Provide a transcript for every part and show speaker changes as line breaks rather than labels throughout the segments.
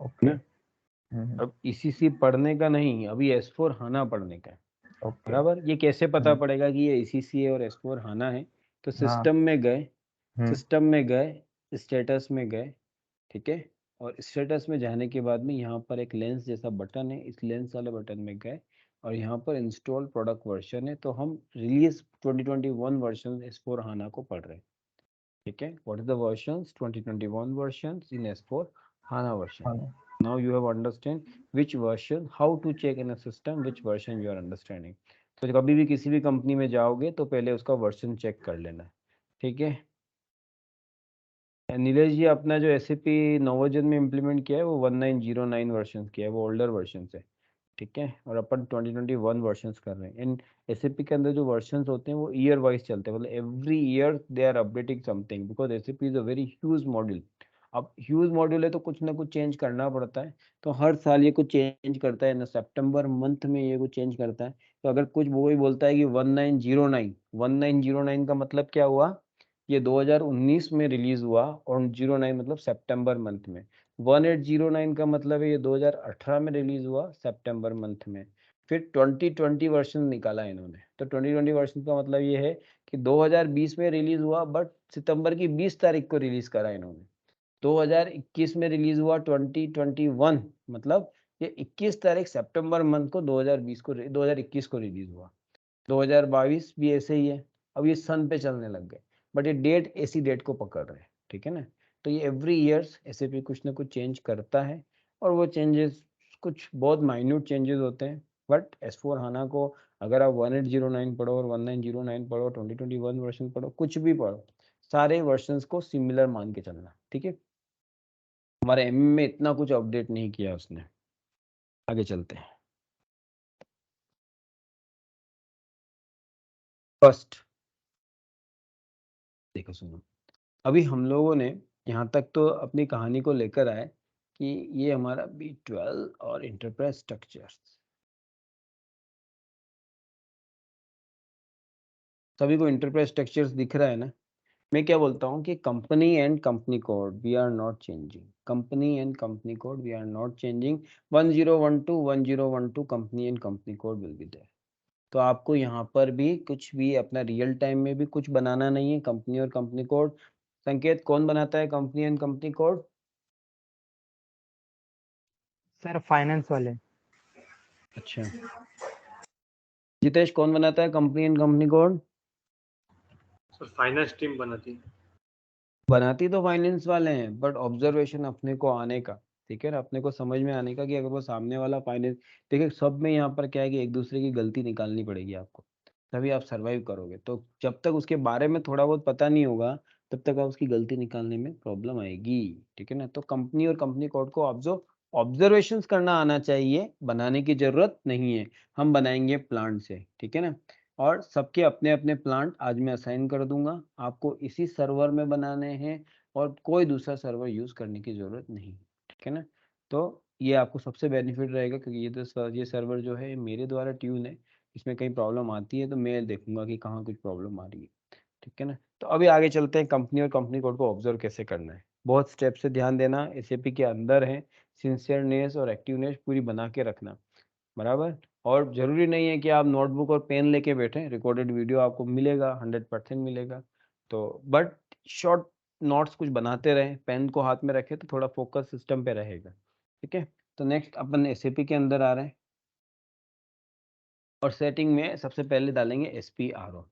Okay.
ना। अब ECC पढ़ने का नहीं, अभी S4 HANA पढ़ने का है।
ओके।
बराबर। ये कैसे पता पड़ेगा कि ये ECC है और S4 HANA है? तो
हाँ।
सिस्टम में गए,
हम्म।
सिस्टम में गए, स्टेटस में गए, ठीक है। और स्टेटस में जाने के बाद में यहाँ पर एक लेंस जैसा बटन है, इस लेंस वाले बटन में गए और यहाँ पर इंस्टॉल प्रोडक्ट वर्जन है, तो हम रिलीज 2021 वर्जन S4 HANA को पढ़ रहे हैं, ठीक है। What is the versions? 2021 versions in S4 HANA version.
हाँ।
Now you have understand which version, how to check in a system which version you are understanding. तो कभी भी किसी भी कंपनी में जाओगे तो पहले उसका वर्जन चेक कर लेना, ठीक है। नीलेश जी, अपना जो SAP नोवर्जन में इम्प्लीमेंट किया है वो 1909 वर्जन किया है, वो ओल्डर वर्जन है, ठीक है। और अपन 2021 वर्जन्स कर रहे हैं। इन SAP के अंदर जो वर्जन्स होते हैं वो ईयर वाइज चलते हैं, मतलब every year they are updating something, because SAP is a very huge module. अब ह्यूज मॉड्यूल है तो कुछ ना कुछ चेंज करना पड़ता है, तो हर साल ये कुछ चेंज करता है ना, सितंबर मंथ में ये कुछ चेंज करता है। तो अगर कुछ वो ही बोलता है कि 1909 का मतलब क्या हुआ? ये 2019 में रिलीज हुआ, और 09 मतलब सितंबर मंथ में। 1809 का मतलब है ये 2018 में रिलीज हुआ सितंबर मंथ में। फिर 2020 वर्जन निकाला इन्होंने, तो 2020 वर्जन का मतलब ये है कि 2020 में रिलीज हुआ, बट सितंबर की 20 तारीख को रिलीज करा इन्होंने। 2021 में रिलीज हुआ 2021, मतलब ये 21 तारीख सितंबर मंथ को 2021 को रिलीज हुआ। 2022 भी ऐसे ही है। अब ये सन पे चलने लग गए, बट ये डेट ऐसी डेट को पकड़ रहे हैं, ठीक है ना। तो ये एवरी ईयर्स SAP कुछ ना कुछ चेंज करता है, और वो चेंजेस कुछ बहुत माइन्यूट चेंजेस होते हैं। बट S4 HANA को अगर आप 1809 पढ़ो और 1909 पढ़ो, 2021 वर्जन पढ़ो, कुछ भी पढ़ो, सारे वर्जन्स को सिमिलर मान के चलना, ठीक है। हमारे MM में इतना कुछ अपडेट नहीं किया उसने। आगे चलते हैं। फर्स्ट देखो, सुनो, अभी हम लोगों ने यहाँ तक तो अपनी कहानी को लेकर आए कि ये हमारा B12 और इंटरप्राइज स्ट्रक्चर्स। सभी को इंटरप्राइज स्ट्रक्चर्स दिख रहा है ना। मैं क्या बोलता हूँ कि company and company code we are not changing, company and company code we are not changing. 1012 company and company code will be there. तो आपको यहाँ पर भी कुछ भी अपना रियल टाइम में भी कुछ बनाना नहीं है, कंपनी और कंपनी कोड। संकेत, कौन बनाता है company and company code?
Sir finance वाले।
अच्छा। जितेश, कौन बनाता है company and company code?
Sir finance team बनाती है।
बनाती तो फाइनेंस वाले हैं, बट ऑब्जर्वेशन अपने को आने का, ठीक है ना, अपने को समझ में आने का कि अगर वो सामने वाला फाइनेंस, देखिए सब में यहाँ पर क्या है कि एक दूसरे की गलती निकालनी पड़ेगी आपको, तभी आप सरवाइव करोगे। तो जब तक उसके बारे में थोड़ा बहुत पता नहीं होगा, तब तक आप उसकी गलती निकालने में प्रॉब्लम आएगी, ठीक है ना। तो कंपनी और कंपनी कोड को ऑब्जर्वेशंस करना आना चाहिए, बनाने की जरूरत नहीं है। हम बनाएंगे प्लांट से, ठीक है ना। और सबके अपने अपने प्लांट आज मैं असाइन कर दूंगा, आपको इसी सर्वर में बनाने हैं, और कोई दूसरा सर्वर यूज करने की जरूरत नहीं, ठीक है ना। तो ये आपको सबसे बेनिफिट रहेगा, क्योंकि ये सर्वर जो है मेरे द्वारा ट्यून है। इसमें कहीं प्रॉब्लम आती है तो मैं देखूंगा कि कहाँ कुछ प्रॉब्लम आ रही है, ठीक है ना। तो अभी आगे चलते हैं, कंपनी और कंपनी कोड को ऑब्जर्व कैसे करना है। बहुत स्टेप से ध्यान देना, SAP के अंदर है। सिंसियरनेस और एक्टिवनेस पूरी बना के रखना, बराबर। और जरूरी नहीं है कि आप नोटबुक और पेन लेके बैठे, रिकॉर्डेड वीडियो आपको मिलेगा, 100% मिलेगा। तो बट शॉर्ट नोट्स कुछ बनाते रहे, पेन को हाथ में रखे तो थोड़ा फोकस सिस्टम पे रहेगा, ठीक है। तो नेक्स्ट अपन SAP के अंदर आ रहे हैं, और सेटिंग में सबसे पहले डालेंगे SPRO।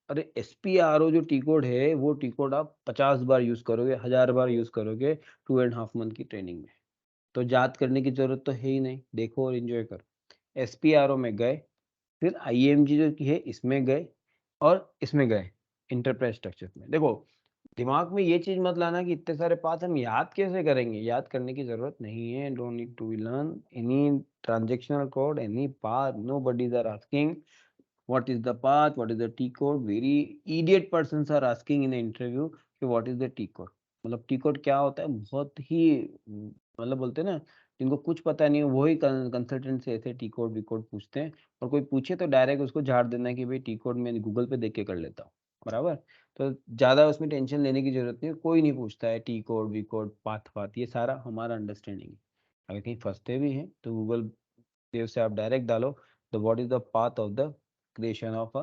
अरे SPRO जो टी कोड है, वो टी कोड आप 50 बार यूज करोगे, 1000 बार यूज करोगे 2.5 मंथ की ट्रेनिंग में। तो याद करने की जरूरत तो है ही नहीं, देखो और एंजॉय करो। SPRO में गए, फिर IMG जो की है इसमें गए, और इसमें गए इंटरप्राइज स्ट्रक्चर में। देखो, दिमाग में ये चीज मत लाना कि इतने सारे पाथ हम याद कैसे करेंगे, याद करने की जरूरत नहीं है। Don't need to learn any transactional code, any path, nobody's are asking what is the path, what is the T code. Very idiot persons are asking in the interview कि what is the T code, मतलब T code क्या होता है। बहुत ही मतलब बोलते हैं ना, जिनको कुछ पता नहीं है वही कंसल्टेंट से ऐसे टी कोड वी कोड पूछते हैं, और कोई पूछे तो डायरेक्ट उसको झाड़ देना है कि भाई टी कोड मैं गूगल पे देख के कर लेता हूँ, बराबर। तो ज़्यादा उसमें टेंशन लेने की जरूरत नहीं है, कोई नहीं पूछता है T code V code path path, ये सारा हमारा अंडरस्टैंडिंग है। अगर कहीं फंसते भी हैं तो गूगल देव से आप डायरेक्ट डालो the what is the path of the creation of a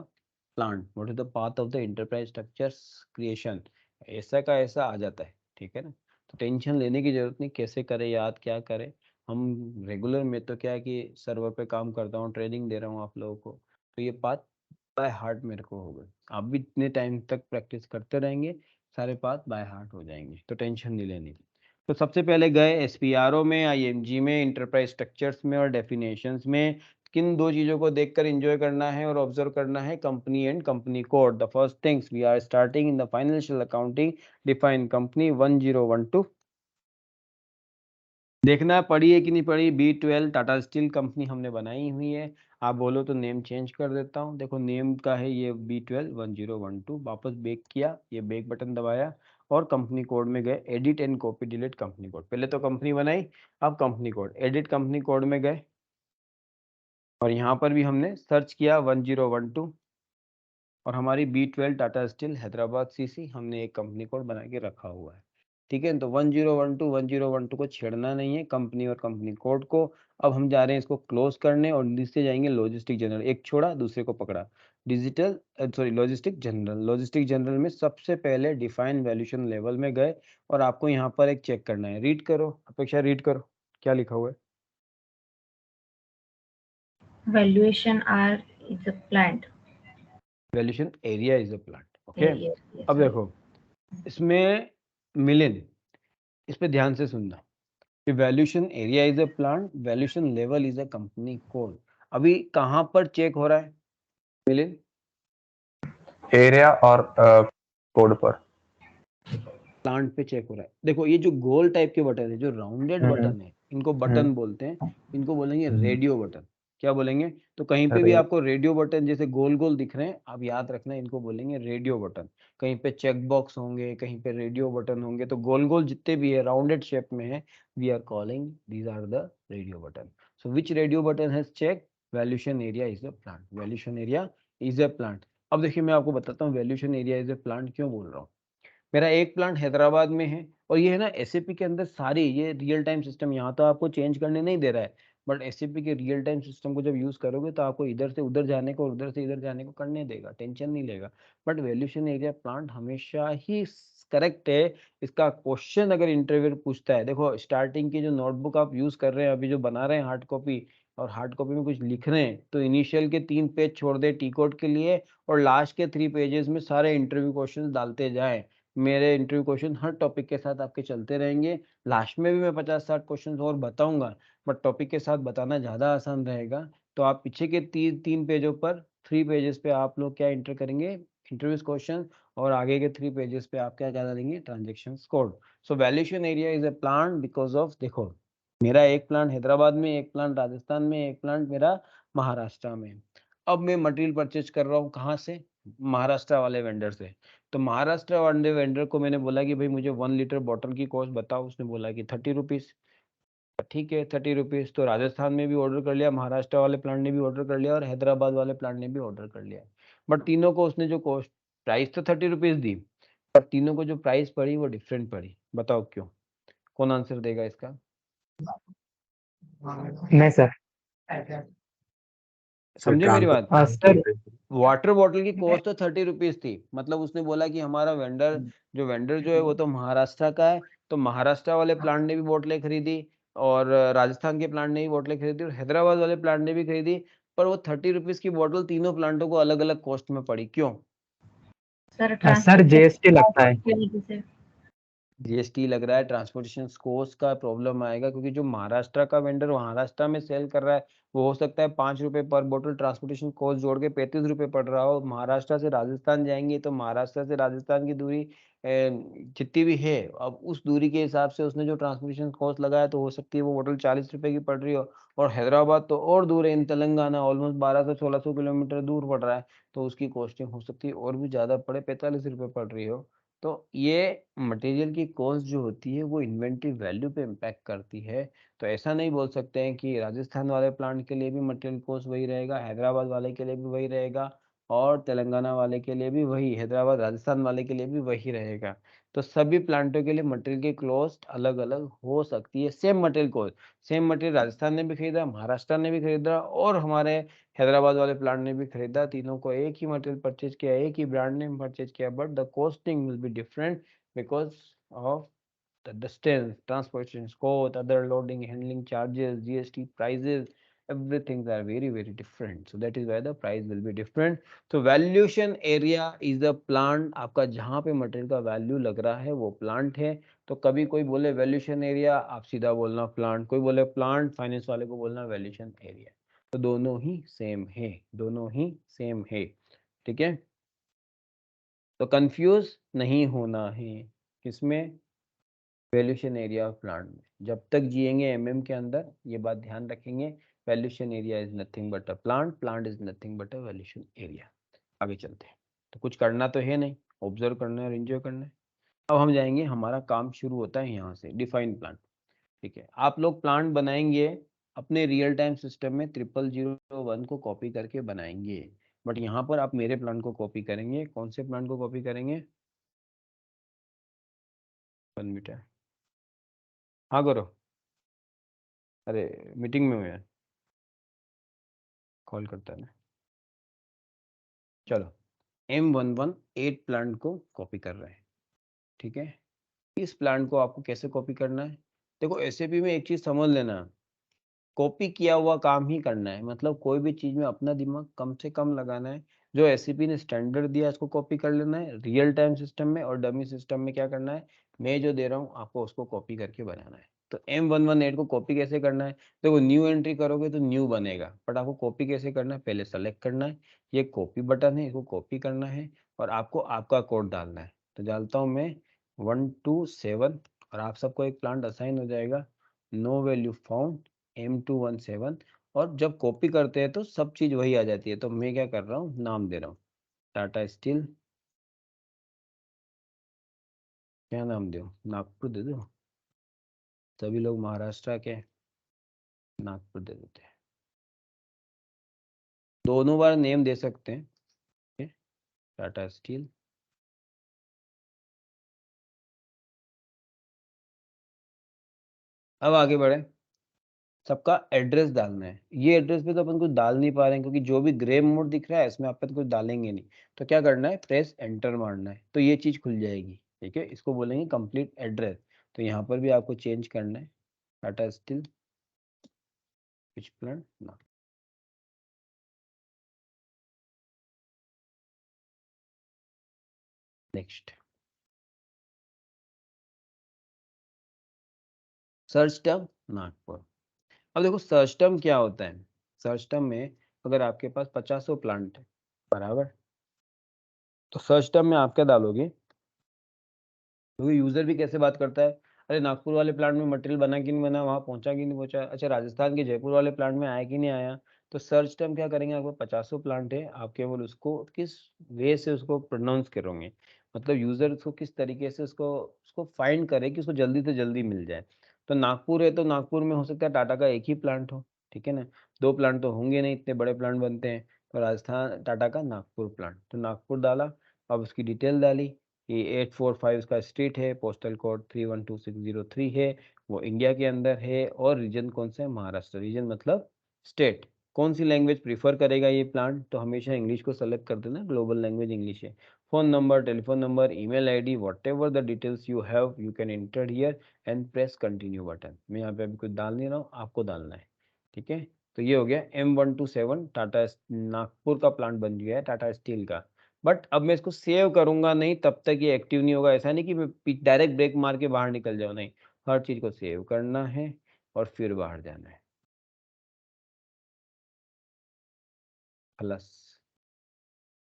plant, what is the path of the enterprise structures creation, ऐसा का ऐसा आ जाता है, ठीक है ना। तो टेंशन लेने की जरूरत नहीं, कैसे करें याद क्या करें। हम रेगुलर में तो क्या है कि सर्वर पे काम करता हूँ, ट्रेनिंग दे रहा हूँ आप लोगों को, तो ये पाथ बाय हार्ट मेरे को हो गए। आप भी इतने टाइम तक प्रैक्टिस करते रहेंगे, सारे पाथ बाय हार्ट हो जाएंगे, तो टेंशन नहीं लेनी। तो सबसे पहले गए एसपीआरओ में, आईएमजी में, इंटरप्राइज स्ट्रक्चर्स में और डेफिनेशंस में। किन दो चीजों को देखकर एंजॉय करना है और ऑब्जर्व करना है, company and company code. The first things we are starting in the financial accounting, define company 1012। देखना पड़ी है कि नहीं पड़ी, B12 टाटा स्टील कंपनी हमने बनाई हुई है। आप बोलो तो नेम चेंज कर देता हूँ, देखो नेम का है ये B12 1012। वापस बैक किया, ये बैक बटन दबाया और कंपनी कोड में गए, edit and copy delete company code. पहले तो कंपनी बनाई, अब company code, edit company code में गए और यहाँ पर भी हमने सर्च किया 1012 और हमारी B12 Tata steel Hyderabad CC हमने एक कंपनी कोड बना के रखा हुआ है, ठीक है। तो 1012 को छेड़ना नहीं है, कंपनी और कंपनी कोड को। अब हम जा रहे हैं इसको क्लोज करने और नीचे जाएंगे लॉजिस्टिक जनरल, एक छोड़ा दूसरे को पकड़ा, digital sorry logistic general. Logistic general में सबसे पहले डिफाइन वैल्यूएशन लेवल में गए और आपको यहाँ पर एक चेक करना है, रीड करो अपेक्षा, रीड करो क्या लिखा हुआ है।
Valuation R is a plant
valuation area is a plant, okay.
area. Yes,
अब
sorry.
देखो इसमें मिलियन, इस पे ध्यान से सुनना। Valuation area is a plant, valuation level is a company code. अभी कहाँ पर चेक हो रहा है मिलियन?
एरिया और कोड पर।
प्लांट पे चेक हो रहा है। देखो ये जो गोल टाइप के बटन है, जो राउंडेड बटन है, इनको बटन बोलते हैं, इनको बोलेंगे रेडियो बटन। क्या बोलेंगे? तो कहीं पे भी आपको रेडियो बटन जैसे गोल गोल दिख रहे हैं, आप याद रखना इनको बोलेंगे रेडियो बटन। कहीं पे चेक बॉक्स होंगे, कहीं पे रेडियो बटन होंगे, तो गोल गोल जितने भी है राउंडेड शेप में है, we are calling these are the radio button. So which radio button has check? Valuation area is a plant, valuation area is a plant. अब देखिए मैं आपको बताता हूँ valuation area is a plant क्यों बोल रहा हूँ। मेरा एक प्लांट हैदराबाद में है और ये है ना एसएपी के अंदर सारी ये रियल टाइम सिस्टम, यहाँ तो आपको चेंज करने नहीं दे रहा है, बट एसएपी के रियल टाइम सिस्टम को जब यूज करोगे तो आपको इधर से उधर जाने को और उधर से इधर जाने को करने देगा, टेंशन नहीं लेगा। बट वैल्यूएशन एरिया प्लांट हमेशा ही करेक्ट है। इसका क्वेश्चन अगर इंटरव्यू पूछता है, देखो स्टार्टिंग की जो नोटबुक आप यूज कर रहे हैं अभी, जो बना रहे हैं हार्ड कॉपी, और हार्ड कॉपी में कुछ लिख रहे हैं, तो इनिशियल के 3 पेज छोड़ दे टी कोड के लिए और लास्ट के 3 पेजेस में सारे इंटरव्यू क्वेश्चन डालते जाएं। मेरे इंटरव्यू क्वेश्चन हर टॉपिक के साथ आपके चलते रहेंगे। लास्ट में भी मैं 50-60 क्वेश्चन और बताऊंगा, बट टॉपिक के साथ बताना ज़्यादा आसान रहेगा। तो आप पीछे के 3 पेजों पर, 3 पेजेस पे आप लोग क्या इंटर करेंगे? Interviews question. और आगे के 3 पेजेस पे आप क्या क्या डालेंगे? Transaction code. So valuation area is a plant because of, देखो मेरा एक प्लांट हैदराबाद में, एक प्लांट राजस्थान में, एक प्लांट मेरा महाराष्ट्र में। अब मैं मटेरियल परचेज कर रहा हूँ कहाँ से? महाराष्ट्र वाले वेंडर से। तो महाराष्ट्र वाले वेंडर को मैंने बोला कि भाई मुझे 1 लीटर बॉटल की कॉस्ट बताओ, उसने बोला कि 30 रुपीज़। ठीक है 30 रुपीज़। तो राजस्थान में भी ऑर्डर कर लिया, महाराष्ट्र वाले प्लांट ने भी ऑर्डर कर लिया और हैदराबाद वाले प्लांट ने भी ऑर्डर कर लिया। बट तीनों को उसने जो कॉस्ट प्राइस तो 30 रुपीज़ दी, पर तीनों को जो प्राइस पड़ी वो डिफरेंट पड़ी। बताओ क्यों? कौन आंसर देगा इसका?
नहीं सर।
समझे मेरी बात?
सर
वाटर बॉटल की कॉस्ट तो 30 रुपीज़ थी, मतलब उसने बोला कि हमारा वेंडर जो है वो तो महाराष्ट्र का है, तो महाराष्ट्र वाले प्लांट ने भी बोतलें खरीदी और राजस्थान के प्लांट ने भी बोतलें खरीदी और हैदराबाद वाले प्लांट ने भी खरीदी, पर वो 30 रुपीज़ की बोतल तीनों प्लांटों को अलग अलग कॉस्ट में पड़ी। क्यों?
सर जीएसटी लगता है।
जीएसटी लग रहा है, ट्रांसपोर्टेशन कॉस्ट का प्रॉब्लम आएगा, क्योंकि जो महाराष्ट्र का वेंडर महाराष्ट्र में सेल कर रहा है वो हो सकता है 5 रुपए पर बोतल ट्रांसपोर्टेशन कॉस्ट जोड़ के 35 रुपए पड़ रहा हो। महाराष्ट्र से राजस्थान जाएंगे तो महाराष्ट्र से राजस्थान की दूरी जितनी भी है, अब उस दूरी के हिसाब से उसने जो ट्रांसपोर्टेशन कॉस्ट लगाया तो हो सकती है वो बोतल 40 रुपए की पड़ रही हो। और हैदराबाद तो और दूर है, इन तेलंगाना ऑलमोस्ट 1200-1600 किलोमीटर दूर पड़ रहा है, तो उसकी कॉस्टिंग हो सकती है और भी ज़्यादा पड़े, 45 रुपए पड़ रही हो। तो ये मटेरियल की कॉस्ट जो होती है वो इन्वेंटरी वैल्यू पे इम्पैक्ट करती है। तो ऐसा नहीं बोल सकते हैं कि राजस्थान वाले प्लांट के लिए भी मटेरियल कॉस्ट वही रहेगा, हैदराबाद वाले के लिए भी वही रहेगा और तेलंगाना वाले के लिए भी वही, हैदराबाद राजस्थान वाले के लिए भी वही रहेगा। तो सभी प्लांटों के लिए मटेरियल की कॉस्ट अलग अलग हो सकती है। Same material cost, same material Rajasthan ने भी खरीदा, महाराष्ट्र ने भी खरीदा और हमारे हैदराबाद वाले प्लांट ने भी खरीदा। तीनों को एक ही मटेरियल परचेज किया, एक ही ब्रांड ने परचेज किया, but the costing will be different because of the distance, transportation cost, other loading, handling charges, GST prices, everything are very very different. So that is why the price will be different. So valuation area is the plant. आपका जहाँ पे material का value लग रहा है वो plant है। तो कभी कोई बोले वैल्यूएशन एरिया, आप सीधा बोलना प्लांट, कोई बोले प्लांट, फाइनेंस वाले को बोलना वैल्यूएशन एरिया। तो दोनों ही सेम है, दोनों ही सेम है, ठीक है। तो कंफ्यूज नहीं होना है किसमें, वैल्यूएशन एरिया ऑफ प्लांट में। जब तक जिएंगे एमएम के अंदर ये बात ध्यान रखेंगे, valuation area is nothing but a plant, plant is nothing but a valuation area. आगे चलते हैं। तो कुछ करना तो है नहीं, ऑब्जर्व करना है और एंजॉय करना है। अब हम जाएंगे, हमारा काम शुरू होता है यहाँ से, डिफाइन प्लांट। ठीक है, आप लोग प्लांट बनाएंगे अपने रियल टाइम सिस्टम में 0001 को कॉपी करके बनाएंगे, बट यहाँ पर आप मेरे प्लांट को कॉपी करेंगे। कौन से प्लांट को कॉपी करेंगे? 1 मीटर। हाँ करो, अरे मीटिंग में हूँ यार, कॉल करता है ना। चलो, M118 प्लांट को कॉपी कर रहे हैं, ठीक है। इस प्लांट को आपको कैसे कॉपी करना है? देखो एसएपी में एक चीज समझ लेना, कॉपी किया हुआ काम ही करना है। मतलब कोई भी चीज में अपना दिमाग कम से कम लगाना है। जो एसएपी ने स्टैंडर्ड दिया उसको कॉपी कर लेना है रियल टाइम सिस्टम में, और डमी सिस्टम में क्या करना है, मैं जो दे रहा हूँ आपको उसको कॉपी करके बनाना है। तो M118 को कॉपी कैसे करना है? देखो न्यू एंट्री करोगे तो न्यू बनेगा, बट आपको कॉपी कैसे करना है, पहले सेलेक्ट करना है, ये कॉपी बटन है, इसको कॉपी करना है और आपको आपका कोड डालना है। तो डालता हूँ मैं 127 और आप सबको एक प्लांट असाइन हो जाएगा, नो वैल्यू फाउंड M217। और जब कॉपी करते हैं तो सब चीज वही आ जाती है। तो मैं क्या कर रहा हूँ, नाम दे रहा हूँ टाटा स्टील, क्या नाम दो, नागपुर दे दो, सभी लोग महाराष्ट्र के, नागपुर दे देते हैं। दोनों बार नेम दे सकते हैं, ठीक है? टाटा स्टील। अब आगे बढ़े, सबका एड्रेस डालना है। ये एड्रेस पे तो अपन कुछ डाल नहीं पा रहे हैं क्योंकि जो भी ग्रे मोड दिख रहा है इसमें अपन कुछ डालेंगे नहीं। तो क्या करना है, प्रेस एंटर मारना है, तो ये चीज खुल जाएगी, ठीक है। इसको बोलेंगे कंप्लीट एड्रेस। तो यहाँ पर भी आपको चेंज करना है, टाटा स्टील पिच प्लांट ना। Next, search term Nagpur. अब देखो सर्च टर्म क्या होता है। सर्च टर्म में अगर आपके पास 50 प्लांट है बराबर, तो सर्च टर्म में आप क्या डालोगे, क्योंकि यूजर भी कैसे बात करता है, अरे नागपुर वाले प्लांट में मटेरियल बना कि नहीं बना, वहाँ पहुंचा कि नहीं पहुंचा, अच्छा राजस्थान के जयपुर वाले प्लांट में आया कि नहीं आया। तो सर्च टर्म क्या करेंगे, आपको 50 प्लांट है, आप केवल उसको किस वे से उसको प्रोनाउंस करोगे, मतलब यूजर उसको किस तरीके से उसको उसको फाइंड करे कि उसको जल्दी से जल्दी मिल जाए। तो नागपुर है तो नागपुर में हो सकता है टाटा का एक ही प्लांट हो, ठीक है ना, 2 प्लांट तो होंगे नहीं, इतने बड़े प्लांट बनते हैं। तो राजस्थान टाटा का नागपुर प्लांट, तो नागपुर डाला। अब उसकी डिटेल डाली, ये 845 का स्ट्रीट है, पोस्टल कोड 312603 है, वो इंडिया के अंदर है, और रीजन कौन सा है, महाराष्ट्र। रीजन मतलब स्टेट। कौन सी लैंग्वेज प्रीफर करेगा ये प्लांट, तो हमेशा इंग्लिश को सेलेक्ट कर देना, ग्लोबल लैंग्वेज इंग्लिश है। Phone number, telephone number, email ID, whatever the details you have you can enter here and press continue button. मैं यहाँ पे अभी कुछ डाल नहीं रहा हूँ, आपको डालना है, ठीक है। तो ये हो गया M127 टाटा नागपुर का प्लांट बन गया है टाटा स्टील का। बट अब मैं इसको सेव करूंगा नहीं तब तक ये एक्टिव नहीं होगा। ऐसा नहीं कि मैं डायरेक्ट ब्रेक मार के बाहर निकल जाऊं, नहीं, हर चीज को सेव करना है और फिर बाहर जाना है। प्लस,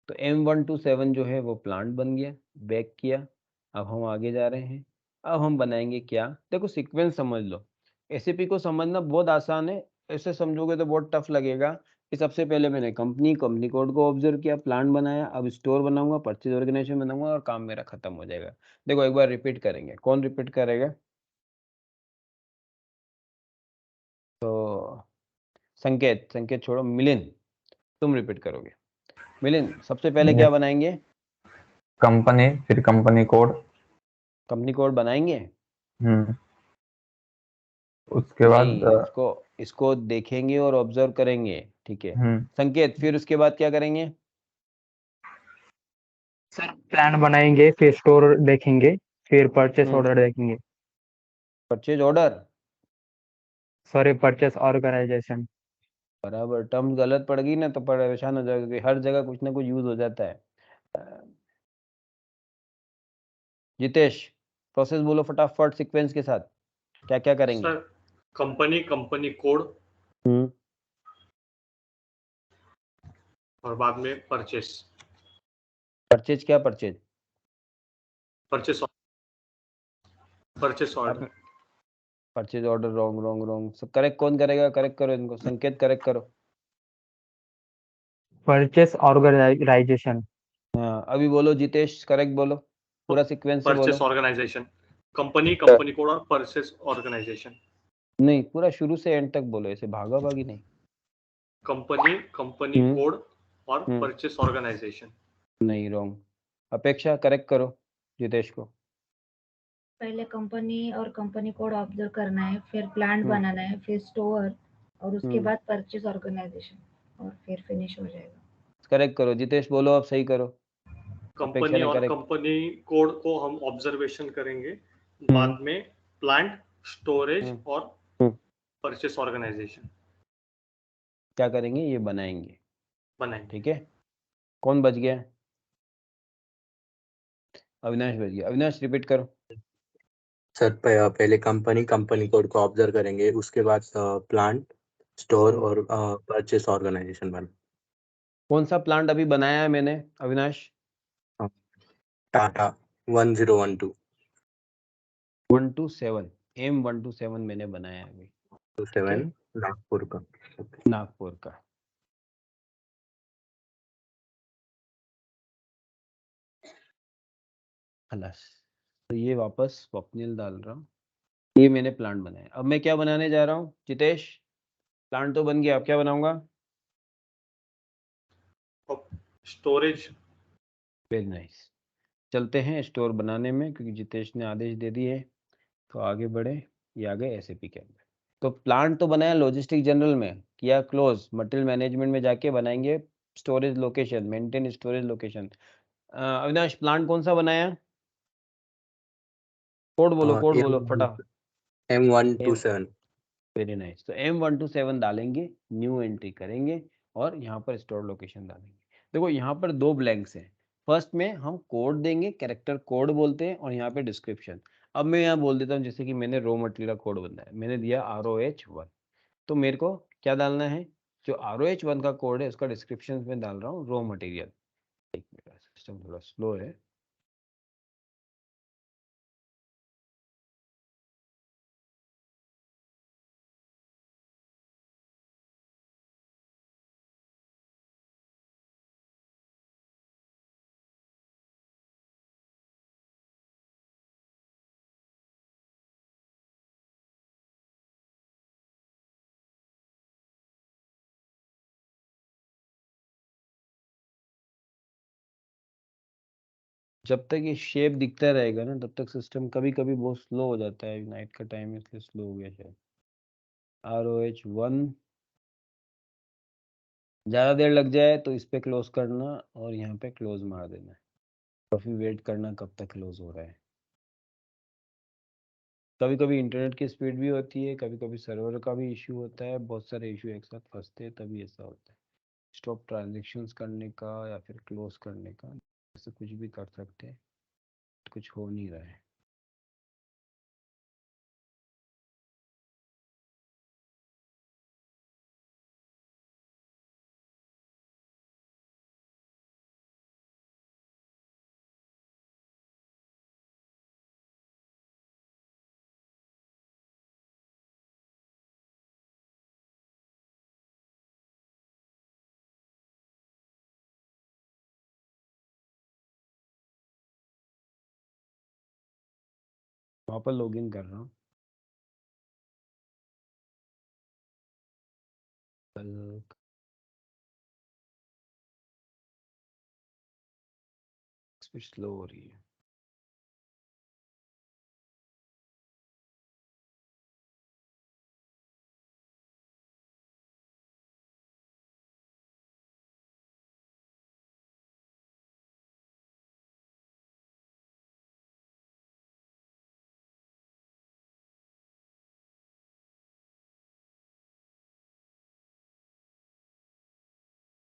तो M127 जो है वो प्लांट बन गया, बैक किया। अब हम आगे जा रहे हैं। अब हम बनाएंगे क्या, देखो सीक्वेंस समझ लो। एसएपी को समझना बहुत आसान है, ऐसे समझोगे तो बहुत टफ लगेगा। कि सबसे पहले मैंने कंपनी कोड को ऑब्जर्व किया, प्लांट बनाया, अब स्टोर बनाऊंगा, परचेज ऑर्गेनाइजेशन बनाऊंगा और काम मेरा खत्म हो जाएगा। देखो एक बार रिपीट करेंगे, कौन रिपीट करेगा, तो संकेत, संकेत छोड़ो, मिलिंद तुम रिपीट करोगे। मिलिंद सबसे पहले क्या बनाएंगे,
कंपनी, फिर कंपनी कोड,
कंपनी कोड बनाएंगे
उसके बाद
नहीं, इसको देखेंगे और ऑब्जर्व करेंगे, ठीक है संकेत। फिर उसके बाद क्या करेंगे?
सर प्लान बनाएंगे, फिर स्टोर देखेंगे, फिर परचेस ऑर्डर देखेंगे।
Purchase order,
sorry, purchase organization.
बराबर। टर्म गलत पड़ गई ना तो परेशान हो जाएगा, क्योंकि हर जगह कुछ ना कुछ यूज हो जाता है। जितेश, प्रोसेस बोलो फटाफट सीक्वेंस के साथ, क्या क्या करेंगे?
सर कंपनी कोड और बाद में परचेस
परचेज क्या? Purchase
order.
Purchase order wrong wrong wrong. सब करेक्ट कौन करेगा? करेक्ट करो इनको, संकेत करेक्ट करो।
Purchase organization.
हाँ अभी बोलो जितेश, करेक्ट बोलो, पूरा सीक्वेंस से बोलो।
परचेस ऑर्गेनाइजेशन, कंपनी कोड और परचेस ऑर्गेनाइजेशन।
नहीं, पूरा शुरू से एंड तक बोलो, ऐसे भागा भागी नहीं।
कंपनी कोड और परचेस ऑर्गेनाइजेशन।
नहीं, रॉन्ग। अपेक्षा करेक्ट करो जितेश को।
पहले कंपनी और कंपनी कोड ऑब्जर्व करना है, फिर प्लांट बनाना है, फिर स्टोर, और उसके बाद परचेज ऑर्गेनाइजेशन, और फिर फिनिश हो जाएगा।
करेक्ट करो जितेश, बोलो अब सही करो।
कंपनी और कंपनी कोड को हम ऑब्जर्वेशन करेंगे, बाद में प्लांट, स्टोरेज और परचेस ऑर्गेनाइजेशन
क्या करेंगे? ये बनाएंगे, ठीक है। कौन बच गया? अविनाश बच गया। अविनाश रिपीट करो।
सर पहले कंपनी कोड को ऑब्जर्व करेंगे, उसके बाद प्लांट, स्टोर और परचेस ऑर्गेनाइजेशन बन।
कौन सा प्लांट अभी बनाया है मैंने अविनाश?
टाटा 1012
127 M127 मैंने बनाया है अभी,
27 नागपुर का।
नागपुर का। खलास। तो ये वापस स्वप्निल डाल रहा हूँ, ये मैंने प्लांट बनाया। अब मैं क्या बनाने जा रहा हूँ जितेश? प्लांट तो बन गया, अब क्या बनाऊंगा?
स्टोरेज।
Very nice. चलते हैं स्टोर बनाने में, क्योंकि जितेश ने आदेश दे दिए, तो आगे बढ़े। ये आ गए एसएपी के अंदर। तो प्लांट तो बनाया लॉजिस्टिक जनरल में, किया क्लोज। मटेरियल मैनेजमेंट में जाके बनाएंगे storage location, maintain storage location. Avinash plant कौन सा बनाया? कोड बोलो फटाफट।
M127।
Very nice. तो M127 डालेंगे, न्यू एंट्री करेंगे और यहाँ पर स्टोर लोकेशन डालेंगे। देखो यहाँ पर दो ब्लैंक्स हैं। फर्स्ट में हम कोड देंगे, कैरेक्टर कोड बोलते हैं, और यहाँ पे डिस्क्रिप्शन। अब मैं यहाँ बोल देता हूँ, जैसे कि मैंने रॉ मटेरियल का कोड बनाया, मैंने दिया ROH1। तो मेरे को क्या डालना है? जो ROH1 का कोड है उसका डिस्क्रिप्शन में डाल रहा हूँ रॉ मटेरियल। एक मिनट, सिस्टम थोड़ा स्लो है। जब तक ये शेप दिखता रहेगा ना, तब तक सिस्टम कभी कभी बहुत स्लो हो जाता है। नाइट का टाइम है इसलिए स्लो हो गया शायद। ROH1 ज़्यादा देर लग जाए तो इस पे क्लोज करना और यहाँ पे क्लोज मार देना। काफ़ी वेट करना कब तक क्लोज हो रहा है। कभी कभी इंटरनेट की स्पीड भी होती है, कभी कभी सर्वर का भी इशू होता है, बहुत सारे इशू एक साथ फंसते हैं, तभी ऐसा होता है। स्टॉप ट्रांजेक्शन्स करने का या फिर क्लोज करने का, ऐसे कुछ भी कर सकते हैं, कुछ हो नहीं रहा है। वहाँ पर लॉग इन कर रहा हूँ। स्पीड स्लो हो रही है।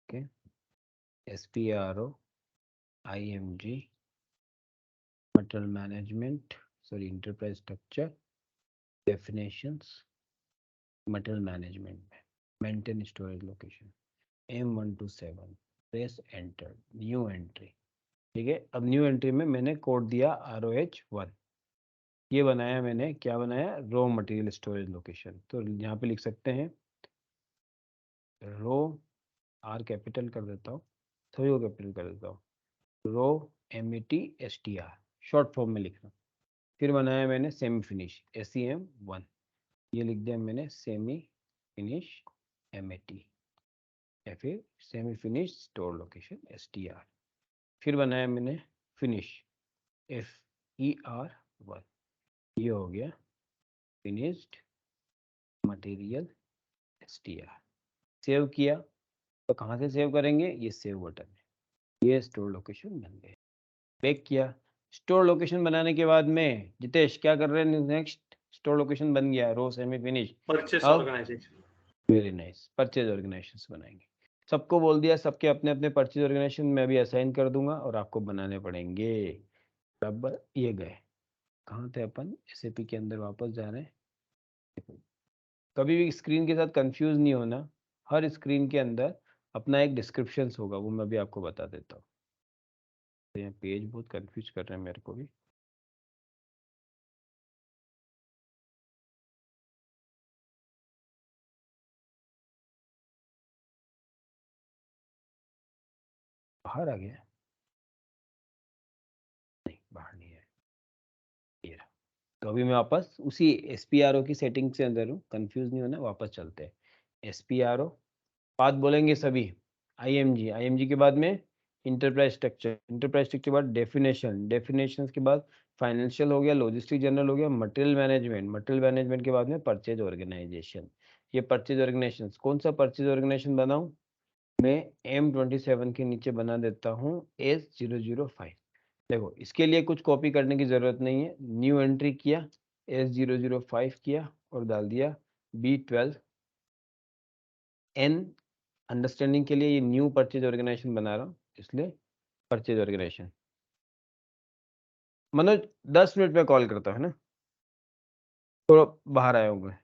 Okay, SPRO, IMG, material management, sorry enterprise structure, definitions, material management में maintain storage location, M127, press enter, new entry. ठीक है, अब न्यू एंट्री में मैंने कोड दिया ROH1। ये बनाया मैंने, क्या बनाया, रो मटेरियल स्टोरेज लोकेशन। तो यहाँ पे लिख सकते हैं रो, R कैपिटल कर देता हूँ, सभी को कैपिटल कर देता हूँ, रो METSTR शॉर्ट फॉर्म में लिखना। फिर बनाया मैंने सेमी फिनिश SEM1, ये लिख दिया मैंने सेमी फिनिश MAT, या फिर semi finish store location STR। फिर बनाया मैंने फिनिश FER1, ये हो गया फिनिश्ड मटेरियल STR। सेव किया, तो कहाँ से सेव करेंगे, ये सेव बटन है, ये स्टोर लोकेशन बन गए। बैक किया, स्टोर लोकेशन बनाने के बाद में जितेश क्या कर रहे हैं, नेक्स्ट स्टोर लोकेशन बन गया, रो सेमी फिनिश,
परचेस
अब
organization.
Very nice, purchase organization बनाएंगे। सबको बोल दिया, सबके अपने अपने परचेज ऑर्गेनाइजेशन मैं भी असाइन कर दूंगा और आपको बनाने पड़ेंगे। बराबर, ये गए, कहाँ थे अपन, SAP के अंदर वापस जा रहे हैं। कभी भी स्क्रीन के साथ कंफ्यूज नहीं होना, हर स्क्रीन के अंदर अपना एक डिस्क्रिप्शन होगा, वो मैं भी आपको बता देता हूँ। तो ये पेज बहुत कंफ्यूज कर रहे हैं मेरे को भी। बाहर आ गया, नहीं बाहर नहीं है, ये रहा। तो अभी मैं वापस उसी SPRO की सेटिंग से अंदर हूँ, कंफ्यूज नहीं होना, वापस चलते हैं। SPRO बात बोलेंगे सभी, IMG के बाद में इंटरप्राइज स्ट्रक्चर, इंटरप्राइज स्ट्रक्चर के बाद डेफिनेशन, डेफिनेशन के बाद फाइनेंशियल हो गया, लॉजिस्टिक जनरल हो गया, मटेरियल मैनेजमेंट, मटेरियल मैनेजमेंट के बाद में परचेज ऑर्गेनाइजेशन। ये परचेज ऑर्गेनाइजेशन, कौन सा परचेज ऑर्गेनाइजेशन बनाऊं, मैं M27 के नीचे बना देता हूँ S005। देखो, इसके लिए कुछ कॉपी करने की जरूरत नहीं है, न्यू एंट्री किया, S005 किया और डाल दिया B12 N। अंडरस्टैंडिंग के लिए ये न्यू परचेज ऑर्गेनाइजेशन बना रहा हूँ, इसलिए परचेज ऑर्गेनाइजेशन। मनोज 10 मिनट में कॉल करता है ना, थोड़ा बाहर आया हूँ मैं।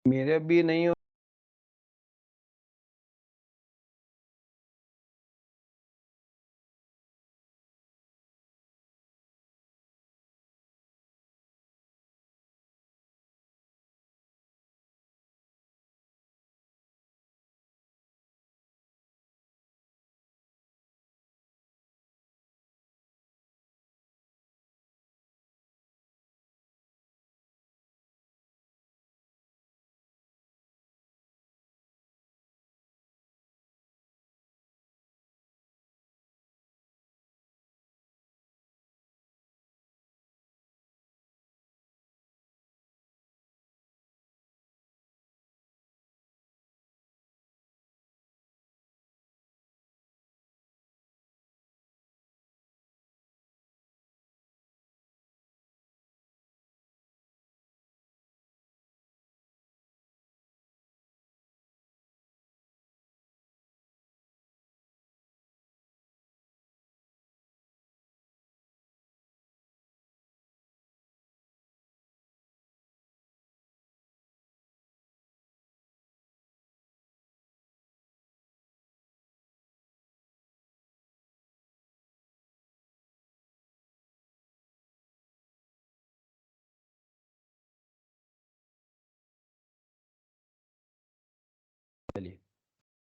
मेरे भी नहीं हो, चलिए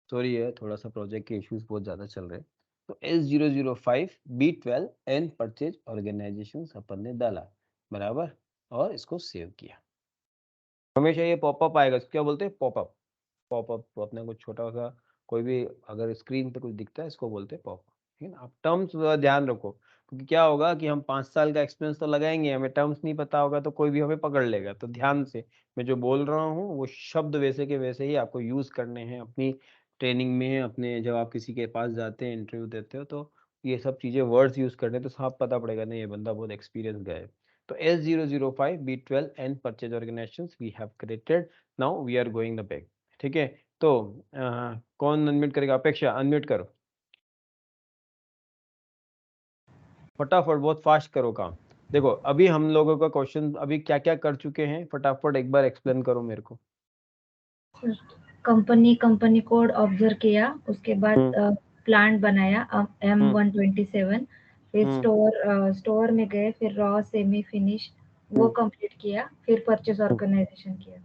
सॉरी है, थोड़ा सा प्रोजेक्ट के इश्यूज बहुत ज़्यादा चल रहे हैं। तो S005 B12 N purchase organisation अपन ने डाला, बराबर, और इसको सेव किया। हमेशा ये पॉपअप आएगा, इसको क्या बोलते हैं, पॉपअप। पॉपअप तो अपने को छोटा सा कोई भी अगर स्क्रीन पे कुछ दिखता है, इसको बोलते हैं पॉपअप। ठीक है ना, आप टर्म्स ध्यान रखो, क्योंकि क्या होगा कि हम 5 साल का एक्सपीरियंस तो लगाएंगे, हमें टर्म्स नहीं पता होगा तो कोई भी हमें पकड़ लेगा। तो ध्यान से मैं जो बोल रहा हूँ वो शब्द वैसे के वैसे ही आपको यूज करने हैं, अपनी ट्रेनिंग में अपने जब आप किसी के पास जाते हैं इंटरव्यू देते हो तो ये सब चीज़ें वर्ड्स यूज़ करते हैं तो साफ पता पड़ेगा नहीं ये बंदा बहुत एक्सपीरियंस गया है। तो S005 B12 and purchase organizations we have created, now we are going the back. ठीक है, तो कौन अनम्यूट करेगा? अपेक्षा अनम्यूट करो फटाफट, बहुत फास्ट करो काम। देखो अभी हम लोगों का क्वेश्चन अभी क्या क्या कर चुके हैं, फटाफट एक बार एक्सप्लेन करो मेरे को।
कंपनी कोड ऑब्जर्व किया, उसके बाद प्लांट बनाया M127, फिर स्टोर में गए, फिर रॉ सेमी फिनिश वो कंप्लीट किया, फिर परचेज ऑर्गेनाइजेशन किया।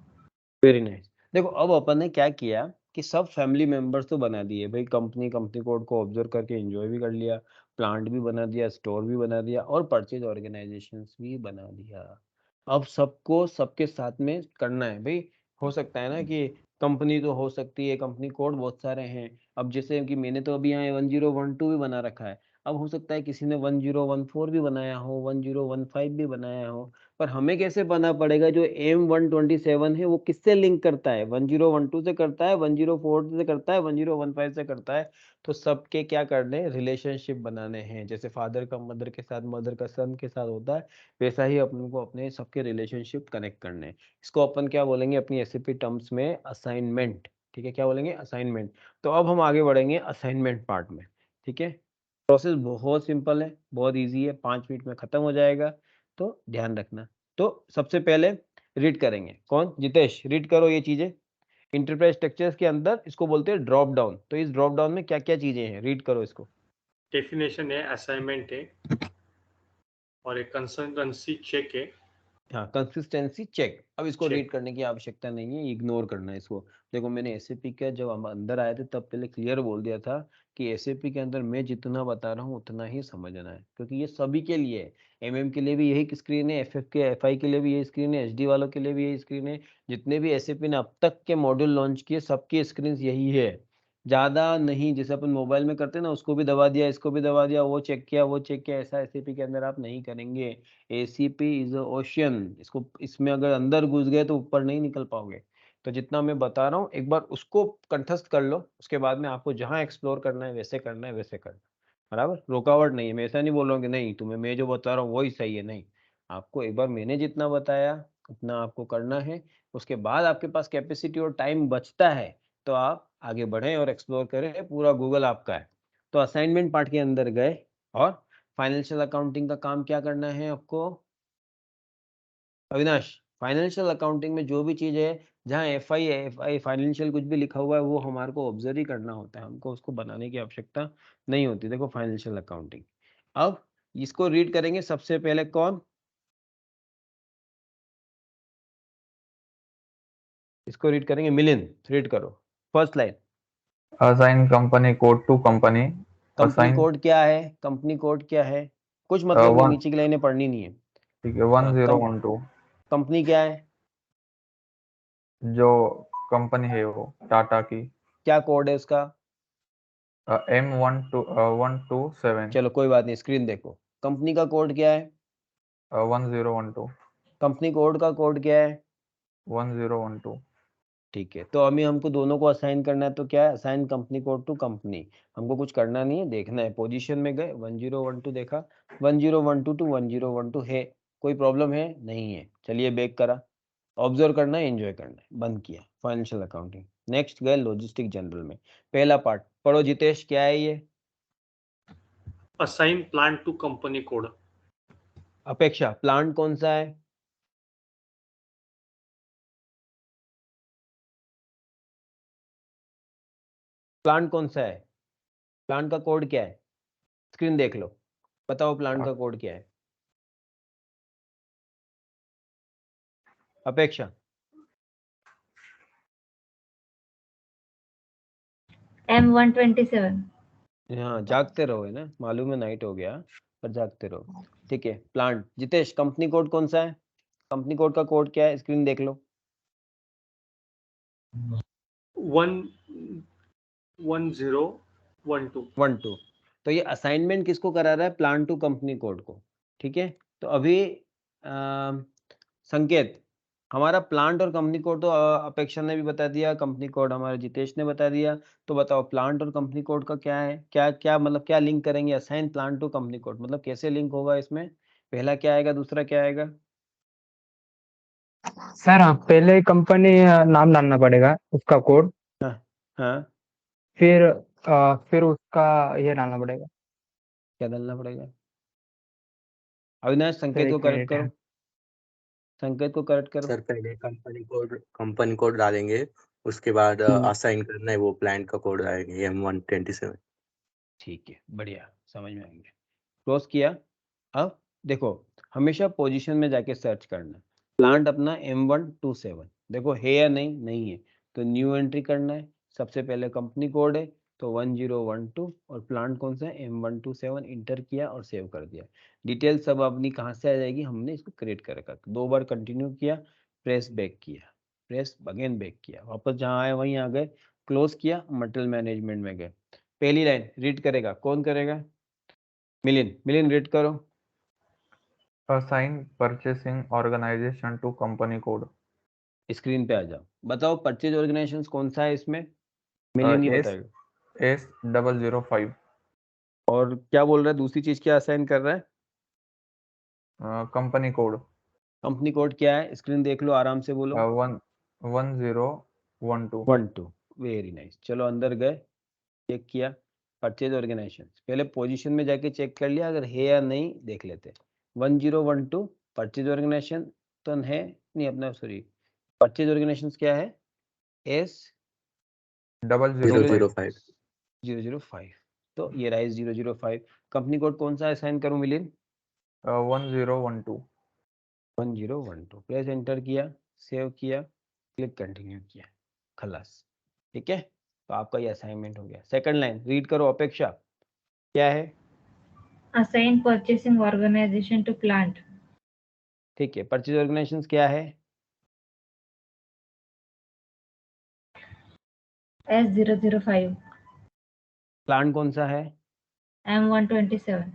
Very nice. देखो अब अपन ने क्या किया कि सब फैमिली मेंबर्स तो बना दिए भाई, कंपनी कोड को ऑब्जर्व करके एंजॉय भी कर लिया, प्लांट भी बना दिया, स्टोर भी बना दिया और परचेज ऑर्गेनाइजेशंस भी बना दिया। अब सबको सबके साथ में करना है भाई। हो सकता है ना कि कंपनी तो हो सकती है, कंपनी कोड बहुत सारे हैं। अब जैसे कि मैंने तो अभी यहाँ 1012 भी बना रखा है, अब हो सकता है किसी ने 1014 भी बनाया हो, 1015 भी बनाया हो, पर हमें कैसे पता पड़ेगा जो M127 है वो किससे लिंक करता है? 1012 से करता है, 104 से करता है, 1015 से करता है। तो सबके क्या करने, रिलेशनशिप बनाने हैं। जैसे फादर का मदर के साथ, मदर का सन के साथ होता है, वैसा ही अपन को अपने सबके रिलेशनशिप कनेक्ट करने हैं। इसको अपन क्या बोलेंगे अपनी एसएपी टर्म्स में? असाइनमेंट। ठीक है, क्या बोलेंगे? असाइनमेंट। तो अब हम आगे बढ़ेंगे असाइनमेंट पार्ट में। ठीक है, प्रोसेस बहुत सिंपल है, बहुत ईजी है, 5 मिनट में खत्म हो जाएगा, तो ध्यान रखना। तो सबसे पहले रीड करेंगे, कौन? जितेश, रीड करो ये चीजें। इंटरप्राइज स्ट्रक्चर्स के अंदर इसको बोलते हैं ड्रॉप डाउन। तो इस ड्रॉप डाउन में क्या क्या चीजें हैं, रीड करो इसको।
डेफिनेशन है, असाइनमेंट है और एक कंसिस्टेंसी चेक है।
हाँ, कंसिस्टेंसी चेक। अब इसको
Check.
रीड करने की आवश्यकता नहीं है, इग्नोर करना है इसको। देखो मैंने एसएपी का जब हम अंदर आए थे तब पहले क्लियर बोल दिया था कि एसएपी के अंदर मैं जितना बता रहा हूँ उतना ही समझना है, क्योंकि ये सभी के लिए है। एमएम के लिए भी यही स्क्रीन है, एफएफ के एफआई के लिए भी यही स्क्रीन है, एचडी वालों के लिए भी यही स्क्रीन है। जितने भी एसएपी ने अब तक के मॉड्यूल लॉन्च किए सबकी स्क्रीन यही है। ज्यादा नहीं, जैसे अपन मोबाइल में करते हैं ना, उसको भी दबा दिया, इसको भी दबा दिया, वो चेक किया, वो चेक किया, ऐसा एसएपी के अंदर आप नहीं करेंगे। एसीपी इज अ ओशियन, इसको इसमें अगर अंदर घुस गए तो ऊपर नहीं निकल पाओगे। तो जितना मैं बता रहा हूँ एक बार उसको कंठस्थ कर लो, उसके बाद में आपको जहाँ एक्सप्लोर करना है वैसे करना है, वैसे करना। बराबर, रुकावट नहीं है। मैं ऐसा नहीं बोल रहा हूँ कि नहीं तुम्हें मैं जो बता रहा हूँ वही सही है, नहीं। आपको एक बार मैंने जितना बताया उतना आपको करना है। उसके बाद आपके पास कैपेसिटी और टाइम बचता है तो आप आगे बढ़ें और एक्सप्लोर करें, पूरा गूगल आपका है। तो असाइनमेंट पार्ट के अंदर गए और फाइनेंशियल अकाउंटिंग का काम क्या करना है आपको? अविनाश, फाइनेंशियल अकाउंटिंग में जो भी चीज है, जहाँ एफ आई फाइनेंशियल कुछ भी लिखा हुआ है वो हमारे को ऑब्जर्व ही करना होता है, हमको उसको बनाने की आवश्यकता नहीं होती। देखो फाइनेंशियल अकाउंटिंग, अब इसको रीड करेंगे सबसे पहले कौन? इसको रीड करेंगे मिलिंद, रीड करो first line.
assign company code to company.
Company
assign
code क्या है? कंपनी कोड क्या है? कुछ मतलब नहीं,
one,
नीचे की लाइनें पढ़नी नहीं है।
ठीक है, 1012
कंपनी क्या है?
जो कंपनी है वो टाटा की।
क्या कोड है उसका?
M127
चलो कोई बात नहीं, स्क्रीन देखो। कंपनी का कोड क्या है?
1012
कंपनी कोड का कोड क्या है?
1012।
ठीक है, तो अभी हमको दोनों को असाइन करना है, तो क्या है? Assign company code to company. हमको कुछ करना नहीं है, देखना है। पोजीशन में गए, 1012 देखा, 1012 टू 1012 है। कोई प्रॉब्लम है? नहीं है। चलिए बैक करा, ऑब्जर्व करना है, एंजॉय करना है, बंद किया फाइनेंशियल अकाउंटिंग। नेक्स्ट गए लॉजिस्टिक जनरल में। पहला पार्ट पढ़ो जितेश, क्या है ये?
Assign plant to company code.
Apeksha, plant कौन सा है? प्लांट कौन सा है? प्लांट का कोड क्या है? स्क्रीन देख लो, बताओ प्लांट का कोड क्या है? अपेक्षा,
M127।
हाँ जागते रहो, है ना, मालूम है नाइट हो गया, पर जागते रहो। ठीक है, प्लांट। जितेश, कंपनी कोड कौन सा है? कंपनी कोड का कोड क्या है? स्क्रीन देख लो।
1012।
तो ये असाइनमेंट किसको करा रहा है? प्लांट टू कंपनी कोड को। ठीक है, तो अभी संकेत, हमारा प्लांट और कंपनी कोड तो अपेक्षा ने भी बता दिया, कंपनी कोड हमारे जितेश ने बता दिया। तो बताओ प्लांट और कंपनी कोड का क्या है, क्या क्या मतलब क्या लिंक करेंगे? Assign plant to company code मतलब कैसे लिंक होगा इसमें? पहला क्या आएगा, दूसरा क्या आएगा?
सर पहले कंपनी नाम डालना पड़ेगा, उसका कोड,
हाँ हाँ,
फिर उसका ये डालना पड़ेगा।
क्या डालना पड़ेगा? अविनाश
सर
संकेत को
एक
करेक्ट
मिनट।
करो, संकेत को करेक्ट करो।
सर पहले कंपनी कोड डालेंगे, उसके बाद असाइन करना है वो प्लांट का कोड आएगा M127।
ठीक है, बढ़िया, समझ में आएंगे। क्लोज किया। अब देखो, हमेशा पोजीशन में जाके सर्च करना। प्लांट अपना M127 देखो है या नहीं, नहीं है तो न्यू एंट्री करना है। सबसे पहले कंपनी कोड है तो 1012 और प्लांट कौन सा है, M127 इंटर किया और सेव कर दिया। डिटेल सब अपनी कहाँ से आ जाएगी, हमने इसको क्रिएट कर रखा। 2 बार कंटिन्यू किया, प्रेस बैक किया, प्रेस अगेन बैक किया, वापस जहाँ आए वहीं आ गए, क्लोज किया, मटेरियल मैनेजमेंट में गए। पहली लाइन रीड करेगा, कौन करेगा? मिलिन रीड करो।
Assign purchasing organization to company code.
Screen पे आ जाओ, बताओ परचेज ऑर्गेनाइजेशन कौन सा है इसमें? मिलियन ही बताएगा।
S005
और क्या बोल रहा है, दूसरी चीज क्या असाइन कर रहा है?
कंपनी कोड
कंपनी कोड क्या है, स्क्रीन देख लो, आराम से बोलो।
1012
12, वेरी नाइस। चलो अंदर गए, चेक किया परचेज ऑर्गेनाइजेशन, पहले पोजीशन में जाके चेक कर लिया, अगर है या नहीं देख लेते। 1012 परचेज ऑर्गेनाइजेशन तो है नहीं अपना, सॉरी परचेज ऑर्गेनाइजेशन क्या है,
S005
005। तो ये राइज 005। कंपनी कोड कौन सा असाइन करूं मिलिन?
1012
1012। प्रेस एंटर किया, सेव किया, क्लिक कंटिन्यू किया, खलास। ठीक है, तो आपका ये असाइनमेंट हो गया। सेकंड लाइन रीड करो, अपेक्षा क्या है?
Assign purchasing organization to plant.
ठीक है, परचेज ऑर्गेनाइजेशन क्या है?
S005।
प्लांट कौन सा है?
M127।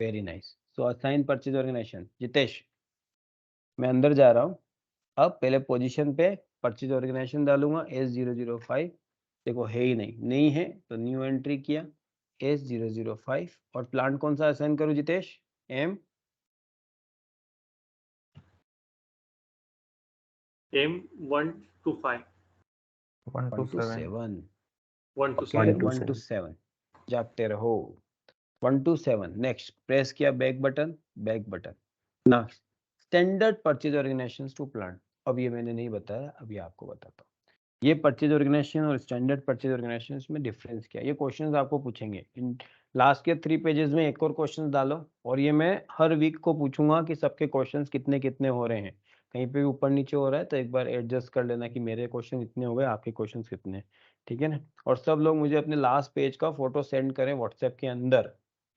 Very nice. So assign purchase organisation. Jitesh, मैं अंदर जा रहा हूँ, अब पहले पोजीशन पे परचेज ऑर्गेनाइजेशन डालूंगा S005। देखो है ही नहीं, नहीं है तो न्यू एंट्री किया S005 और प्लांट कौन सा असाइन करूं जितेश?
M125
127
127
जागते रहो। 127 नेक्स्ट, प्रेस किया बैक बटन, बैक बटन ना। Standard purchase organisation to plant, अब ये मैंने नहीं बताया, अभी आपको बताता हूँ। ये परचेज ऑर्गेनाइजेशन और स्टैंडर्ड परचेज ऑर्गेनाइजेशन में डिफरेंस क्या है, ये क्वेश्चंस आपको पूछेंगे। इन लास्ट के 3 पेजेस में एक और क्वेश्चन डालो, और ये मैं हर वीक को पूछूंगा कि सबके क्वेश्चंस कितने कितने हो रहे हैं। कहीं पे भी ऊपर नीचे हो रहा है तो एक बार एडजस्ट कर लेना कि मेरे क्वेश्चन इतने हो गए, आपके क्वेश्चन कितने, ठीक है ना। और सब लोग मुझे अपने लास्ट पेज का फोटो सेंड करें व्हाट्सएप के अंदर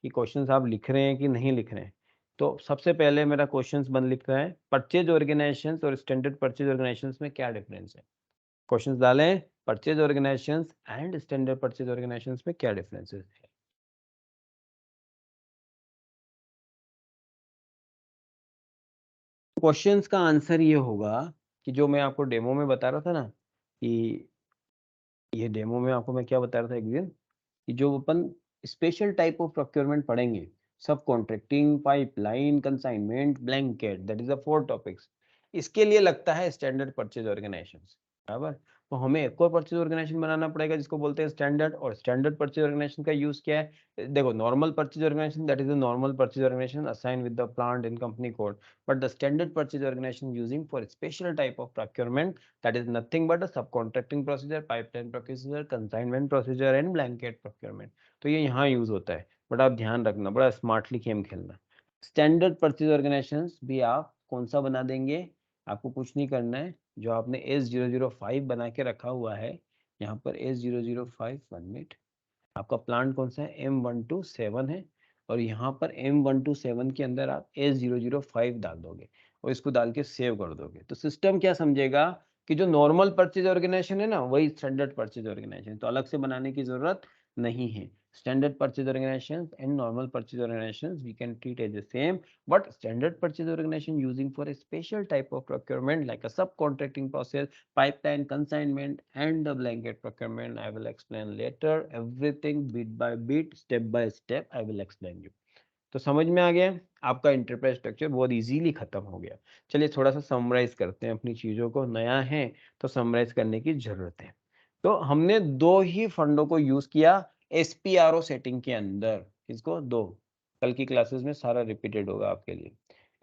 कि क्वेश्चंस आप लिख रहे हैं कि नहीं लिख रहे हैं। तो सबसे पहले मेरा क्वेश्चंस बन लिख रहा है, परचेज ऑर्गेनाइजेशन और स्टैंडर्ड परचेज ऑर्गेनाइजेशन में क्या डिफरेंस है? क्वेश्चंस डालें, purchase organisations and standard purchase organisations में क्या डिफरेंसेस है? क्वेश्चंस का आंसर ये होगा कि जो मैं आपको डेमो में बता रहा था ना, कि ये डेमो में आपको मैं क्या बता रहा था एक दिन, कि जो अपन स्पेशल टाइप ऑफ प्रोक्योरमेंट पढ़ेंगे, सब contracting, pipeline, consignment, blanket, that is the 4 topics. इसके लिए लगता है स्टैंडर्ड परचेज ऑर्गेनाइजेशन, बराबर। तो हमें एक और परचेज ऑर्गेनाइजेशन बनाना पड़ेगा जिसको बोलते हैं स्टैंडर्ड। और स्टैंडर्ड परचेज ऑर्गेनाइजेशन का यूज क्या है? देखो, normal purchase organization that is the normal purchase organization assign with the plant in company code, but the standard purchase organization using for special type of procurement, that is nothing but a subcontracting procedure, pipeline procedure, consignment procedure and blanket procurement। तो ये यहाँ use होता है, but आप ध्यान रखना, बड़ा smartly game खेलना। स्टैंडर्ड परचेज ऑर्गेनाइजेशन भी आप कौन सा बना देंगे, आपको कुछ नहीं करना है, जो आपने S005 बना के रखा हुआ है यहाँ पर S005, 1 मिनट, आपका प्लांट कौन सा है, M127 है, और यहाँ पर M127 के अंदर आप S005 डाल दोगे और इसको डाल के सेव कर दोगे। तो सिस्टम क्या समझेगा कि जो नॉर्मल परचेज ऑर्गेनाइजेशन है ना, वही स्टैंडर्ड परचेज ऑर्गेनाइजेशन, तो अलग से बनाने की जरूरत नहीं है। Standard purchase organizations and normal purchase organizations we can treat as the same, but standard purchase organization using for a special type of procurement like a subcontracting process, pipeline, consignment and the blanket procurement. I will explain later everything bit by bit, step by step I will explain you. तो समझ में आ गया, आपका enterprise structure बहुत easily खत्म हो गया। चलिए थोड़ा सा समराइज करते हैं अपनी चीजों को, नया है तो समराइज करने की जरूरत है। तो हमने दो ही फंडों को यूज किया एसपीआरओ सेटिंग के अंदर, इसको दो, कल की क्लासेस में सारा रिपीटेड होगा आपके लिए।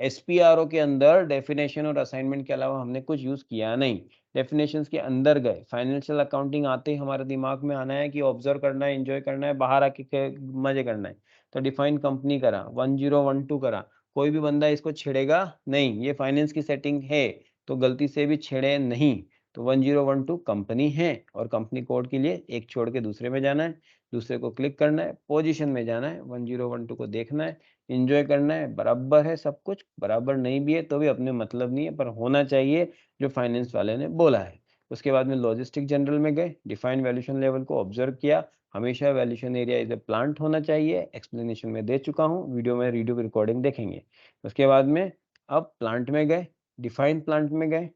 एसपीआरओ के अंदर डेफिनेशन और असाइनमेंट के अलावा हमने कुछ यूज किया नहीं। डेफिनेशंस के अंदर गए, फाइनेंशियल अकाउंटिंग आते ही हमारे दिमाग में आना है कि ऑब्जर्व करना है, एंजॉय करना है, बाहर आके मजे करना है। तो डिफाइन कंपनी करा, 1012 करा, कोई भी बंदा इसको छेड़ेगा नहीं, ये फाइनेंस की सेटिंग है तो गलती से भी छेड़े नहीं। तो 1012 कंपनी है और कंपनी कोड के लिए एक छोड़ के दूसरे में जाना है, दूसरे को क्लिक करना है, पोजीशन में जाना है, 1012 को देखना है, एंजॉय करना है, बराबर है सब कुछ, बराबर नहीं भी है तो भी अपने मतलब नहीं है, पर होना चाहिए जो फाइनेंस वाले ने बोला है। उसके बाद में लॉजिस्टिक जनरल में गए, डिफाइन वैल्यूएशन लेवल को ऑब्जर्व किया, हमेशा valuation area is a plant होना चाहिए, एक्सप्लेनेशन में दे चुका हूँ, वीडियो में रीडियो रिकॉर्डिंग देखेंगे। उसके बाद में अब प्लांट में गए, डिफाइन प्लांट में गए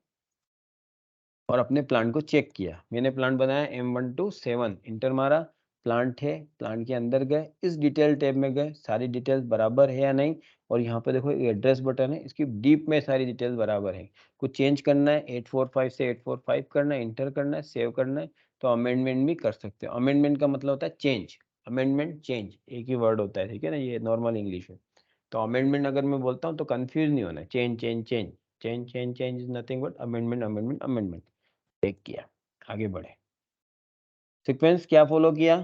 और अपने प्लांट को चेक किया। मैंने प्लांट बनाया M127, इंटर मारा, प्लांट है, प्लांट के अंदर गए, इस डिटेल टैब में गए, सारी डिटेल्स बराबर है या नहीं, और यहाँ पे देखो एड्रेस बटन है, इसकी डीप में सारी डिटेल्स बराबर है। कुछ चेंज करना है 845 से 845 करना है, इंटर करना है, सेव करना है, तो अमेंडमेंट भी कर सकते हो। अमेंडमेंट का मतलब होता है चेंज, अमेंडमेंट चेंज एक ही वर्ड होता है, ठीक है ना, ये नॉर्मल इंग्लिश है। तो अमेंडमेंट अगर मैं बोलता हूँ तो कंफ्यूज नहीं होना, change change change change change change is nothing but amendment amendment amendment. Take किया, आगे बढ़े। सीक्वेंस क्या फॉलो किया,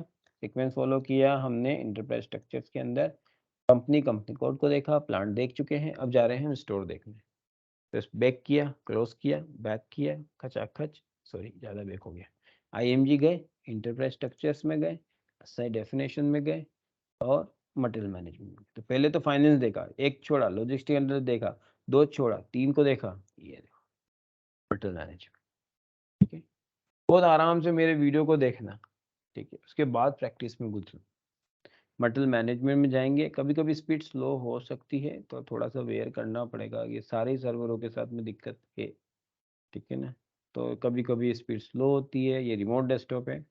सीक्वेंस फॉलो किया हमने इंटरप्राइज स्ट्रक्चर्स के अंदर, कंपनी कोड को देखा, प्लांट देख चुके हैं, अब जा रहे हैं स्टोर देखने। तो बैक किया, क्लोज किया, बैक किया, खचाखच, सॉरी ज़्यादा बैक हो गया, आईएमजी गए, इंटरप्राइज स्ट्रक्चर्स में गए, सही डेफिनेशन में गए और मटेरियल मैनेजमेंट में। तो पहले तो फाइनेंस देखा, एक छोड़ा, लॉजिस्टिक अंदर देखा, दो छोड़ा, तीन को देखा, ये देखो मटेरियल मैनेजमेंट, ठीक है। बहुत आराम से मेरे वीडियो को देखना, ठीक है। उसके बाद प्रैक्टिस में गुजरो, मटेरियल मैनेजमेंट में जाएंगे। कभी कभी स्पीड स्लो हो सकती है तो थोड़ा सा वेयर करना पड़ेगा, ये सारे सर्वरों के साथ में दिक्कत है, ठीक है ना। तो कभी कभी स्पीड स्लो होती है, ये रिमोट डेस्कटॉप है।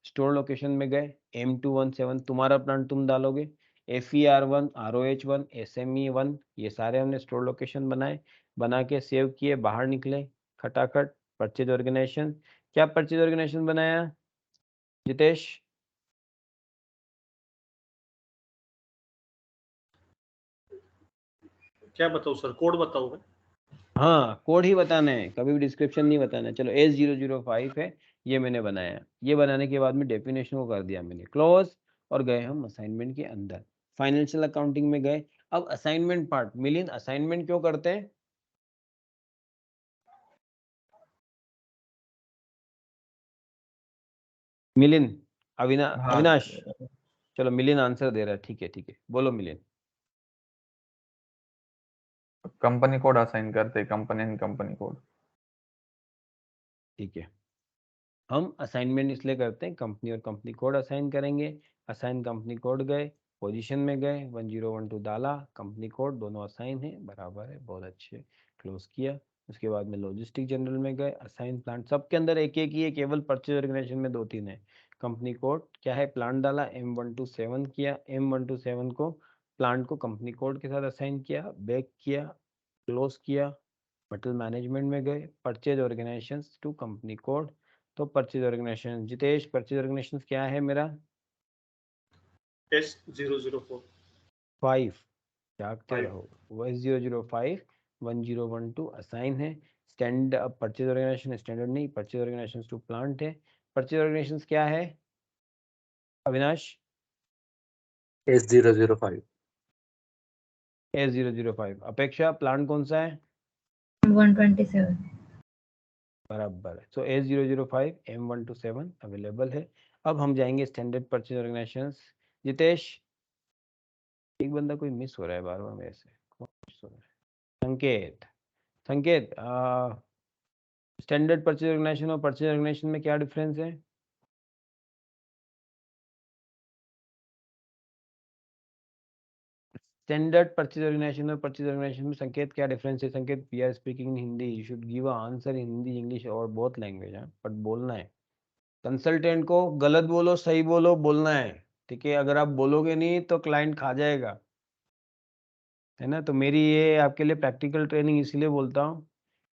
स्टोर लोकेशन में गए, M217 तुम्हारा प्लांट तुम डालोगे, FER1, ROH1, SME1, ये सारे हमने स्टोर लोकेशन बनाए, बना के सेव किए, बाहर निकले खटाखट। परचेज ऑर्गेनाइजेशन, क्या परचेज ऑर्गेनाइजेशन बनाया जितेश?
क्या बताऊं सर, कोड बताऊं मैं?
हाँ कोड ही बताना है, कभी भी डिस्क्रिप्शन नहीं बताना है। चलो S005 है, ये मैंने बनाया, ये बनाने के बाद में डेफिनेशन को कर दिया मैंने क्लोज, और गए हम असाइनमेंट के अंदर, फाइनेंशियल अकाउंटिंग में गए। अब असाइनमेंट पार्ट, मिलिंद असाइनमेंट क्यों करते हैं? मिलिंद,
हाँ
अविनाश, चलो मिलिंद आंसर दे रहा है, ठीक है ठीक है, बोलो मिलिंद।
कंपनी कोड असाइन करते हैं, कंपनी एंड कंपनी कोड।
ठीक है, हम असाइनमेंट इसलिए करते हैं, कंपनी और कंपनी कोड असाइन करेंगे। असाइन कंपनी कोड गए, पोजीशन में गए, 1012 डाला, कंपनी कोड दोनों असाइन है, बराबर है, बहुत अच्छे, क्लोज किया। उसके बाद में लॉजिस्टिक जनरल में गए, असाइन प्लांट, सबके अंदर एक एक ही है, केवल परचेज ऑर्गेनाइजेशन में दो तीन है। कंपनी कोड क्या है, प्लांट डाला, M127 किया, M127 को प्लांट को कंपनी कोड के साथ असाइन किया, बैक किया, क्लोज किया। मटेरियल मैनेजमेंट में गए, purchase organisation to company code. तो purchase organisation, Jitesh purchase organisation क्या है मेरा?
S004
5, जागते रहो, S005 1012 असाइन है। स्टैंड परचेज ऑर्गेनाइजेशन स्टैंडर्ड नहीं, परचेज ऑर्गेनाइजेशन टू प्लांट है। परचेज ऑर्गेनाइजेशन क्या है अविनाश?
S005
S005। अपेक्षा प्लांट कौन सा है?
127।
बराबर है, सो S005 M127 अवेलेबल है। अब हम जाएंगे स्टैंडर्ड परचेज ऑर्गेनाइजेशन। जितेश, एक बंदा कोई मिस हो रहा है बार बार मेरे से, कौन मिस हो रहा है? Sanket, Sanket, standard purchase organization और परचेज ऑर्गेनाइजेशन में क्या डिफरेंस है? स्टैंडर्ड परचेज ऑर्गेनाइजेशन और परचेज ऑर्गेनाइजेशन में संकेत क्या डिफरेंस है? Sanket, we are speaking in Hindi, you should give a answer in Hindi, English और बोथ लैंग्वेज है, बट बोलना है। कंसल्टेंट को गलत बोलो सही बोलो बोलना है, ठीक है? अगर आप बोलोगे नहीं तो क्लाइंट खा जाएगा, है ना? तो मेरी ये आपके लिए प्रैक्टिकल ट्रेनिंग इसीलिए बोलता हूँ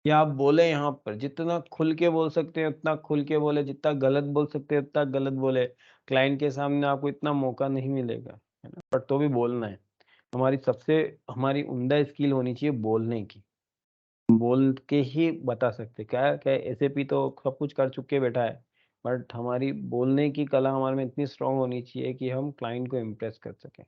कि आप बोले, यहाँ पर जितना खुल के बोल सकते हैं उतना खुल के बोले, जितना गलत बोल सकते हैं उतना गलत बोले। क्लाइंट के सामने आपको इतना मौका नहीं मिलेगा, है ना? बट तो भी बोलना है। हमारी उम्दा स्किल होनी चाहिए बोलने की। बोल के ही बता सकते क्या क्या, एसएपी तो सब कुछ कर चुके बैठा है, बट हमारी बोलने की कला हमारे में इतनी स्ट्रांग होनी चाहिए कि हम क्लाइंट को इम्प्रेस कर सकें।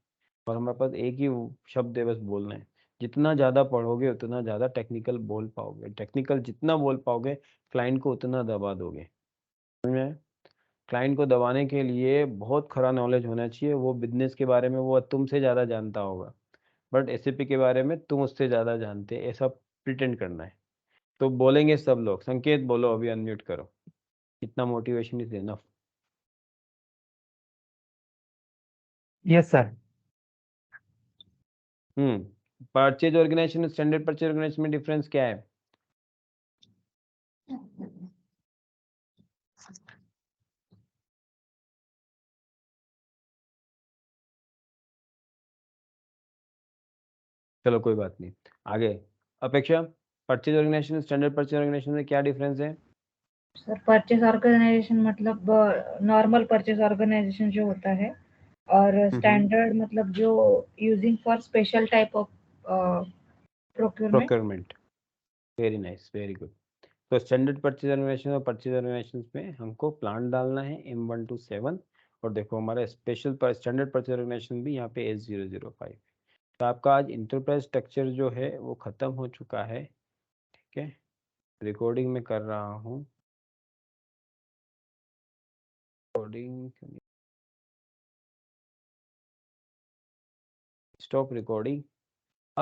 और हमारे पास एक ही शब्द है, बस बोलना है। जितना ज़्यादा पढ़ोगे उतना ज़्यादा टेक्निकल बोल पाओगे, टेक्निकल जितना बोल पाओगे क्लाइंट को उतना दबा दोगे। समझ में? क्लाइंट को दबाने के लिए बहुत खरा नॉलेज होना चाहिए। वो बिजनेस के बारे में वो तुमसे ज़्यादा जानता होगा, बट एसएपी के बारे में तुम उससे ज़्यादा जानते, ऐसा प्रिटेंड करना है। तो बोलेंगे सब लोग। संकेत बोलो, अभी अनम्यूट करो। इतना motivation is enough.
Yes sir.
Purchase organization standard purchase organization में डिफरेंस क्या है? चलो कोई बात नहीं, आगे। Apeksha, purchase organization standard purchase organization में क्या डिफरेंस है?
सर परचेज ऑर्गेनाइजेशन मतलब नॉर्मल परचेज ऑर्गेनाइजेशन जो होता है, और स्टैंडर्ड मतलब जो using for special type of procurement.
Procurement. Very nice, very good. तो स्टैंडर्ड परचेज ऑर्गेनाइजेशन और परचेज ऑर्गेनाइजेशन में हमको प्लान डालना है M1 to 7, और देखो हमारा स्पेशल स्टैंडर्ड परचेज ऑर्गेनाइजेशन भी यहाँ पे S005। तो आपका आज इंटरप्राइज स्ट्रक्चर जो है वो ख़त्म हो चुका है, ठीक है? रिकॉर्डिंग में कर रहा हूँ, रिकॉर्डिंग, स्टॉप रिकॉर्डिंग।